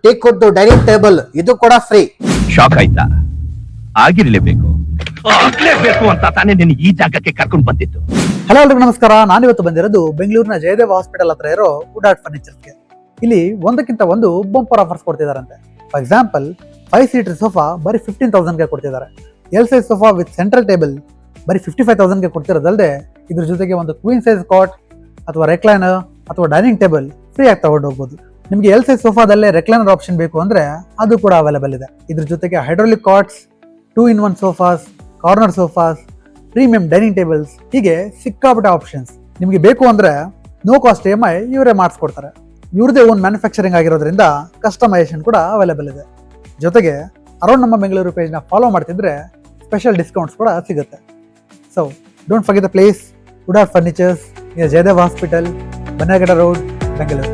Take ಕೊಟ್ಟು dining table ಇದು ಕೂಡ ಫ್ರೀ. ಶಾಕ್ ಆಯ್ತಾ? ಆಗಿರ್ಲೇಬೇಕು ಅಂತ ತಾನೇ ನಿನ್ನ ಈ ಜಾಗಕ್ಕೆ ಕರ್ಕೊಂಡು ಬಂದಿದ್ದು. ಹಲೋ ಎಲ್ರಿಗೂ ನಮಸ್ಕಾರ. ನಾನಿವತ್ತು ಬಂದಿರೋದು ಬೆಂಗಳೂರಿನ ಜಯದೇವ ಹಾಸ್ಪಿಟಲ್ ಹತ್ರ ಇರೋ ವುಡಾರ್ಟ್ ಫರ್ನಿಚರ್ಸ್ಗೆ. ಇಲ್ಲಿ ಒಂದಕ್ಕಿಂತ ಒಂದು ಬಂಪರ್ ಆಫರ್ಸ್ ಕೊಡ್ತಿದಾರಂತೆ. ಫಾರ್ ಎಕ್ಸಾಂಪಲ್ 5 ಸೀಟರ್ ಸೋಫಾ ಬರೀ 15,000ಗೆ ಕೊಡ್ತಿದ್ದಾರೆ. L size sofa with central table ಬರೀ 55,000ಗೆ ಕೊಡ್ತಿರೋದಲ್ಲದೆ ಇದ್ರ ಜೊತೆಗೆ ಒಂದು ಕ್ವೀನ್ ಸೈಜ್ ಕಾಟ್ ಅಥವಾ ರೆಕ್ಲೈನರ್ ಅಥವಾ ಡೈನಿಂಗ್ ಟೇಬಲ್ ಫ್ರೀ ಆಗಿ ತಗೊಂಡು ಹೋಗ್ಬೋದು. ನಿಮಗೆ ಎಲ್ ಸೈಜ್ ಸೋಫಾದಲ್ಲೇ ರೆಕ್ಲೈನರ್ ಆಪ್ಷನ್ ಬೇಕು ಅಂದ್ರೆ ಅದು ಕೂಡ ಅವೈಲೇಬಲ್ ಇದೆ. ಇದ್ರ ಜೊತೆಗೆ hydraulic quartz, 2-in-1 sofas, corner sofas, premium dining tables, ಹೀಗೆ ಸಿಕ್ಕಾಪಟ್ಟೆ ಆಪ್ಷನ್ಸ್. ನಿಮಗೆ ಬೇಕು ಅಂದ್ರೆ ನೋ ಕಾಸ್ಟ್ EMI ಇವರೇ ಮಾಡಿಸ್ಕೊಡ್ತಾರೆ. ಇವ್ರದೇ ಓನ್ ಮ್ಯಾನುಫ್ಯಾಕ್ಚರಿಂಗ್ ಆಗಿರೋದ್ರಿಂದ ಕಸ್ಟಮೈಸೇಷನ್ ಕೂಡ ಅವೈಲೇಬಲ್ ಇದೆ. ಜೊತೆಗೆ ಅರೌಂಡ್ ನಮ್ಮ ಬೆಂಗಳೂರು ಪೇಜ್ನ ಫಾಲೋ ಮಾಡ್ತಿದ್ರೆ ಸ್ಪೆಷಲ್ ಡಿಸ್ಕೌಂಟ್ಸ್ ಕೂಡ ಸಿಗುತ್ತೆ. So don't forget the place, Woodart furnitures near Jayadeva hospital, Bannerghatta road, Bengaluru.